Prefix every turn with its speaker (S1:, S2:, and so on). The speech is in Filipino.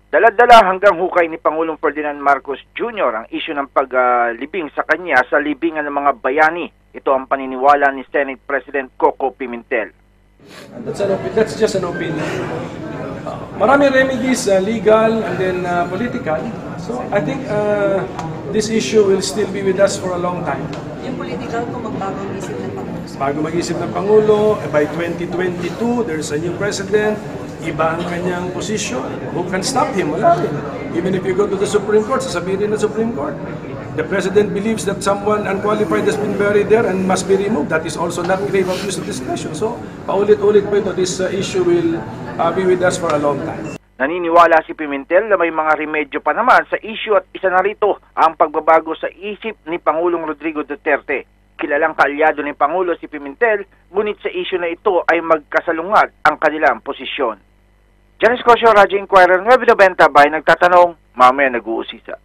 S1: Dala-dala hanggang hukay ni Pangulong Ferdinand Marcos Jr. ang isyu ng paglibing sa kanya sa libingan ng mga bayani. Ito ang paniniwala ni Senate President Coco Pimentel.
S2: That's just an opinion. Marami remedies, legal and then political. So I think this issue will still be with us for a long time.
S3: Yung political kung magbago ang isip ng Pangulo?
S2: Bago mag-isip ng Pangulo, by 2022, there's a new president. Iba ang kanyang position. Who can stop him? Wala rin. Even if you go to the Supreme Court, sasabihin ng Supreme Court, the President believes that someone unqualified has been buried there and must be removed. That is also not grave abuse of discretion. So, paulit-ulit pa ito, this issue will be with us for a long time.
S1: Naniniwala si Pimentel na may mga remedyo pa naman sa issue at isa na rito ang pagbabago sa isip ni Pangulong Rodrigo Duterte. Kilalang kaalyado ni Pangulo si Pimentel, ngunit sa issue na ito ay magkasalungat ang kanilang posisyon. Janice Cosio, Radyo Inquirer, 9:90, nagtatanong, mamaya nag-uusisa.